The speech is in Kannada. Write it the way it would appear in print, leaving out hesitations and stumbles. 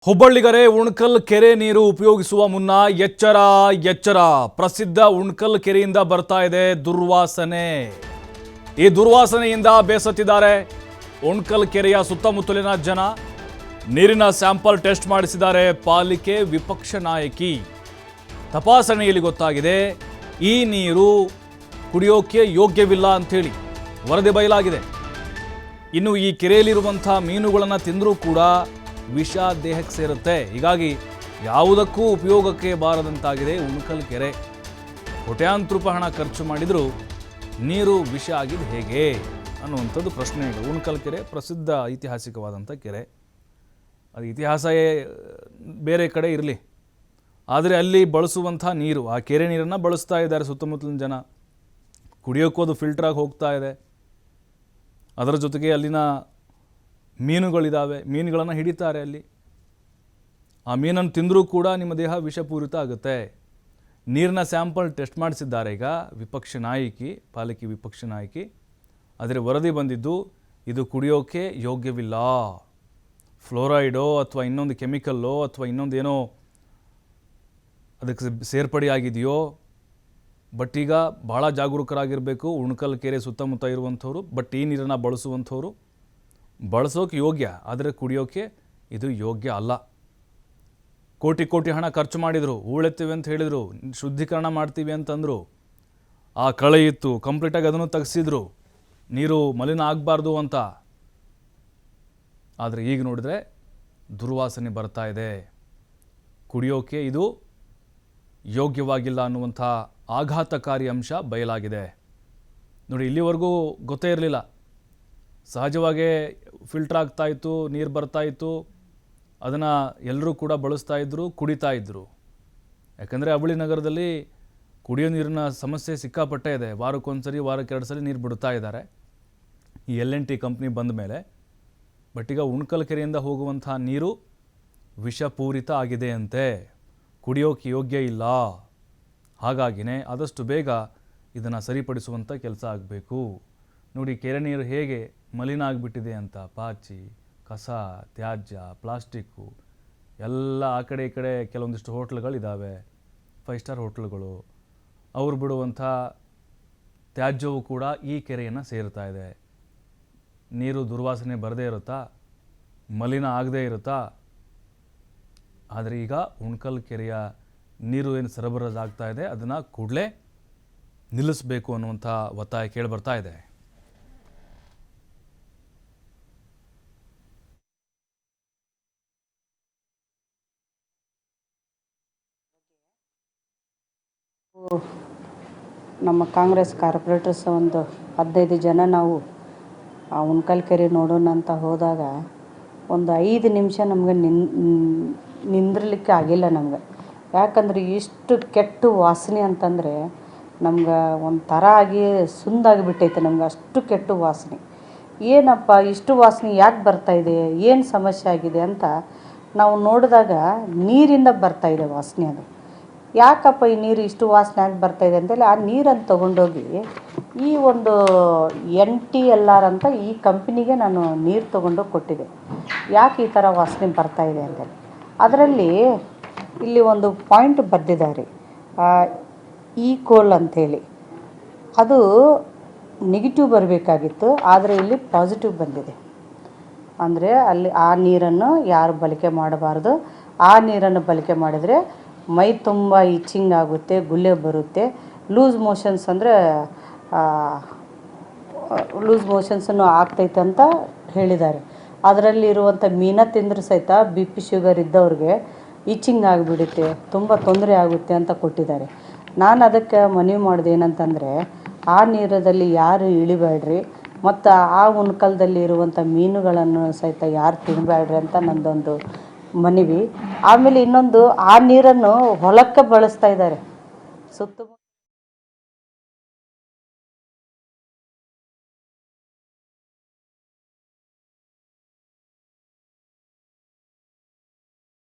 ಹುಬ್ಬಳ್ಳಿಗರೆ ಉಣಕಲ್ ಕೆರೆ ನೀರು ಉಪಯೋಗಿಸುವ ಮುನ್ನ ಎಚ್ಚರ ಎಚ್ಚರ. ಪ್ರಸಿದ್ಧ ಉಣಕಲ್ ಕೆರೆಯಿಂದ ಬರ್ತಾ ಇದೆ ದುರ್ವಾಸನೆ. ಈ ದುರ್ವಾಸನೆಯಿಂದ ಬೇಸತ್ತಿದ್ದಾರೆ ಉಣಕಲ್ ಕೆರೆಯ ಸುತ್ತಮುತ್ತಲಿನ ಜನ. ನೀರಿನ ಸ್ಯಾಂಪಲ್ ಟೆಸ್ಟ್ ಮಾಡಿಸಿದ್ದಾರೆ ಪಾಲಿಕೆ ವಿಪಕ್ಷ ನಾಯಕಿ. ತಪಾಸಣೆಯಲ್ಲಿ ಗೊತ್ತಾಗಿದೆ ಈ ನೀರು ಕುಡಿಯೋಕೆ ಯೋಗ್ಯವಿಲ್ಲ ಅಂಥೇಳಿ ವರದಿ ಬಯಲಾಗಿದೆ. ಇನ್ನು ಈ ಕೆರೆಯಲ್ಲಿರುವಂಥ ಮೀನುಗಳನ್ನು ತಿಂದರೂ ಕೂಡ ವಿಷ ದೇಹಕ್ಕೆ ಸೇರುತ್ತೆ. ಹೀಗಾಗಿ ಯಾವುದಕ್ಕೂ ಉಪಯೋಗಕ್ಕೆ ಬಾರದಂತಾಗಿದೆ ಉಣಕಲ್ ಕೆರೆ. ಕೋಟ್ಯಾಂತರ ರೂಪಾಯಿ ಹಣ ಖರ್ಚು ಮಾಡಿದರೂ ನೀರು ವಿಷ ಆಗಿದ್ದು ಹೇಗೆ ಅನ್ನುವಂಥದ್ದು ಪ್ರಶ್ನೆ ಇದೆ. ಉಣಕಲ್ ಕೆರೆ ಪ್ರಸಿದ್ಧ ಐತಿಹಾಸಿಕವಾದಂಥ ಕೆರೆ. ಅದು ಇತಿಹಾಸ ಬೇರೆ ಕಡೆ ಇರಲಿ, ಆದರೆ ಅಲ್ಲಿ ಬಳಸುವಂಥ ನೀರು, ಆ ಕೆರೆ ನೀರನ್ನು ಬಳಸ್ತಾ ಇದ್ದಾರೆ ಸುತ್ತಮುತ್ತಲಿನ ಜನ. ಕುಡಿಯೋಕ್ಕೂ ಅದು ಫಿಲ್ಟ್ರಾಗಿ ಹೋಗ್ತಾ ಇದೆ. ಅದರ ಜೊತೆಗೆ ಅಲ್ಲಿನ ಮೀನುಗಳಿದ್ದಾವೆ, ಮೀನುಗಳನ್ನು ಹಿಡಿತಾರೆ ಅಲ್ಲಿ. ಆ ಮೀನನ್ನು ತಿಂದರೂ ಕೂಡ ನಿಮ್ಮ ದೇಹ ವಿಷಪೂರಿತ ಆಗುತ್ತೆ. ನೀರಿನ ಸ್ಯಾಂಪಲ್ ಟೆಸ್ಟ್ ಮಾಡಿಸಿದ್ದಾರೆ ಈಗ ವಿಪಕ್ಷ ನಾಯಕಿ, ಪಾಲಿಕೆ ವಿಪಕ್ಷ ನಾಯಕಿ. ಆದರೆ ವರದಿ ಬಂದಿದ್ದು ಇದು ಕುಡಿಯೋಕೆ ಯೋಗ್ಯವಿಲ್ಲ. ಫ್ಲೋರೈಡೋ ಅಥವಾ ಇನ್ನೊಂದು ಕೆಮಿಕಲ್ಲೋ ಅಥವಾ ಇನ್ನೊಂದೇನೋ ಅದಕ್ಕೆ ಸೇರ್ಪಡೆಯಾಗಿದೆಯೋ. ಬಟ್ ಈಗ ಭಾಳ ಜಾಗರೂಕರಾಗಿರಬೇಕು ಉಣಕಲ್ ಕೆರೆ ಸುತ್ತಮುತ್ತ ಇರುವಂಥವ್ರು. ಬಟ್ ಈ ನೀರನ್ನು ಬಳಸುವಂಥವ್ರು ಬಳಸೋಕೆ ಯೋಗ್ಯ, ಆದರೆ ಕುಡಿಯೋಕೆ ಇದು ಯೋಗ್ಯ ಅಲ್ಲ. ಕೋಟಿ ಕೋಟಿ ಹಣ ಖರ್ಚು ಮಾಡಿದರು, ಹೂಳೆತ್ತೀವಿ ಅಂತ ಹೇಳಿದರು, ಶುದ್ಧೀಕರಣ ಮಾಡ್ತೀವಿ ಅಂತಂದರು. ಆ ಕಳೆ ಇತ್ತು, ಕಂಪ್ಲೀಟಾಗಿ ಅದನ್ನು ತೆಗೆಸಿದ್ರು, ನೀರು ಮಲಿನ ಆಗಬಾರ್ದು ಅಂತ. ಆದರೆ ಈಗ ನೋಡಿದ್ರೆ ದುರ್ವಾಸನೆ ಬರ್ತಾ ಇದೆ. ಕುಡಿಯೋಕೆ ಇದು ಯೋಗ್ಯವಾಗಿಲ್ಲ ಅನ್ನುವಂಥ ಆಘಾತಕಾರಿ ಅಂಶ ಬಯಲಾಗಿದೆ. ನೋಡಿ, ಇಲ್ಲಿವರೆಗೂ ಗೊತ್ತೇ ಇರಲಿಲ್ಲ. ಸಹಜವಾಗೇ ಫಿಲ್ಟರ್ ಆಗ್ತಾಯಿತ್ತು, ನೀರು ಬರ್ತಾಯಿತ್ತು, ಅದನ್ನು ಎಲ್ಲರೂ ಕೂಡ ಬಳಸ್ತಾ ಇದ್ದರು, ಕುಡಿತಾ ಇದ್ದರು. ಯಾಕಂದರೆ ಅವಳಿ ನಗರದಲ್ಲಿ ಕುಡಿಯೋ ನೀರಿನ ಸಮಸ್ಯೆ ಸಿಕ್ಕಾಪಟ್ಟೆ ಇದೆ. ವಾರಕ್ಕೊಂದ್ಸರಿ, ವಾರಕ್ಕೆ 2 ಸಲ ನೀರು ಬಿಡ್ತಾ ಇದ್ದಾರೆ ಈ L&T ಕಂಪ್ನಿ ಬಂದ ಮೇಲೆ. ಬಟ್ ಈಗ ಉಣಕಲ್ ಕೆರೆಯಿಂದ ಹೋಗುವಂಥ ನೀರು ವಿಷಪೂರಿತ ಆಗಿದೆ ಅಂತೆ, ಕುಡಿಯೋಕೆ ಯೋಗ್ಯ ಇಲ್ಲ. ಹಾಗಾಗಿನೇ ಆದಷ್ಟು ಬೇಗ ಇದನ್ನು ಸರಿಪಡಿಸುವಂಥ ಕೆಲಸ ಆಗಬೇಕು. ನೋಡಿ, ಕೆರೆ ನೀರು ಹೇಗೆ ಮಲಿನ ಆಗಿಬಿಟ್ಟಿದೆ ಅಂತ. ಪಾಚಿ, ಕಸ, ತ್ಯಾಜ್ಯ, ಪ್ಲಾಸ್ಟಿಕ್ಕು ಎಲ್ಲ ಆ ಕಡೆ ಈ ಕಡೆ. ಕೆಲವೊಂದಿಷ್ಟು ಹೋಟ್ಲುಗಳಿದ್ದಾವೆ, 5 ಸ್ಟಾರ್ ಹೋಟ್ಲುಗಳು. ಅವರು ಬಿಡುವಂಥ ತ್ಯಾಜ್ಯವು ಕೂಡ ಈ ಕೆರೆಯನ್ನು ಸೇರ್ತಾ ಇದೆ. ನೀರು ದುರ್ವಾಸನೆ ಬರದೇ ಇರುತ್ತಾ, ಮಲಿನ ಆಗದೇ ಇರುತ್ತಾ? ಆದರೆ ಈಗ ಉಣಕಲ್ ಕೆರೆಯ ನೀರು ಏನು ಸರಬರಾಜು ಆಗ್ತಾ ಇದೆ ಅದನ್ನು ಕೂಡಲೇ ನಿಲ್ಲಿಸಬೇಕು ಅನ್ನುವಂಥ ಒತ್ತಾಯ ಕೇಳಿಬರ್ತಾ ಇದೆ. ನಮ್ಮ ಕಾಂಗ್ರೆಸ್ ಕಾರ್ಪೊರೇಟರ್ಸ್ ಒಂದು 15 ಜನ ನಾವು ಆ ಉಣಕಲ್ ಕೆರೆ ನೋಡೋಣ ಅಂತ ಹೋದಾಗ ಒಂದು 5 ನಿಮಿಷ ನಮ್ಗೆ ನಿಂದಿರಲಿಕ್ಕೆ ಆಗಿಲ್ಲ ನಮ್ಗೆ. ಯಾಕಂದರೆ ಇಷ್ಟು ಕೆಟ್ಟ ವಾಸನೆ ಅಂತಂದರೆ ನಮ್ಗೆ ಒಂಥರ ಆಗಿ ಸುಂದಾಗಿಬಿಟ್ಟೈತೆ. ನಮ್ಗೆ ಅಷ್ಟು ಕೆಟ್ಟ ವಾಸನೆ. ಏನಪ್ಪ ಇಷ್ಟು ವಾಸನೆ ಯಾಕೆ ಬರ್ತಾಯಿದೆ, ಏನು ಸಮಸ್ಯೆ ಆಗಿದೆ ಅಂತ ನಾವು ನೋಡಿದಾಗ ನೀರಿಂದ ಬರ್ತಾಯಿದೆ ವಾಸನೆ. ಅದು ಯಾಕಪ್ಪ ಈ ನೀರು ಇಷ್ಟು ವಾಸನೆ ಆಗಿ ಬರ್ತಾಯಿದೆ ಅಂತೇಳಿ ಆ ನೀರನ್ನು ತೊಗೊಂಡೋಗಿ ಈ ಒಂದು NTLR ಅಂತ ಈ ಕಂಪ್ನಿಗೆ ನಾನು ನೀರು ತೊಗೊಂಡೋಗಿ ಕೊಟ್ಟಿದ್ದೆ. ಯಾಕೆ ಈ ಥರ ವಾಸನೆ ಬರ್ತಾಯಿದೆ ಅಂತೇಳಿ ಅದರಲ್ಲಿ ಇಲ್ಲಿ ಒಂದು ಪಾಯಿಂಟ್ ಬರೆದಿದ್ದಾರೆ, ಈ ಕೋಲ್ ಅಂಥೇಳಿ. ಅದು ನೆಗೆಟಿವ್ ಬರಬೇಕಾಗಿತ್ತು, ಆದರೆ ಇಲ್ಲಿ ಪಾಸಿಟಿವ್ ಬಂದಿದೆ. ಅಂದರೆ ಅಲ್ಲಿ ಆ ನೀರನ್ನು ಯಾರು ಬಳಕೆ ಮಾಡಬಾರ್ದು. ಆ ನೀರನ್ನು ಬಳಕೆ ಮಾಡಿದರೆ ಮೈ ತುಂಬ ಇಚ್ಚಿಂಗ್ ಆಗುತ್ತೆ, ಗುಳ್ಳೆ ಬರುತ್ತೆ, ಲೂಸ್ ಮೋಷನ್ಸ್ ಅಂದರೆ ಲೂಸ್ ಮೋಷನ್ಸನ್ನು ಆಗ್ತೈತೆ ಅಂತ ಹೇಳಿದ್ದಾರೆ. ಅದರಲ್ಲಿರುವಂಥ ಮೀನ ತಿಂದರೂ ಸಹಿತ BP ಶುಗರ್ ಇದ್ದವ್ರಿಗೆ ಇಚ್ಚಿಂಗ್ ಆಗಿಬಿಡುತ್ತೆ, ತುಂಬ ತೊಂದರೆ ಆಗುತ್ತೆ ಅಂತ ಕೊಟ್ಟಿದ್ದಾರೆ. ನಾನು ಅದಕ್ಕೆ ಮನವಿ ಮಾಡಿದೆ ಏನಂತಂದರೆ ಆ ನೀರದಲ್ಲಿ ಯಾರು ಇಳಿಬೇಡ್ರಿ, ಮತ್ತು ಆ ಉಣಕಲ್ದಲ್ಲಿ ಇರುವಂಥ ಮೀನುಗಳನ್ನು ಸಹಿತ ಯಾರು ತಿನ್ನಬೇಡ್ರಿ ಅಂತ ನಂದೊಂದು ಮನವಿ. ಆಮೇಲೆ ಇನ್ನೊಂದು, ಆ ನೀರನ್ನು ಹೊಲಕ್ಕೆ ಬಳಸ್ತಾ ಇದ್ದಾರೆ ಸುತ್ತಮುತ್ತ.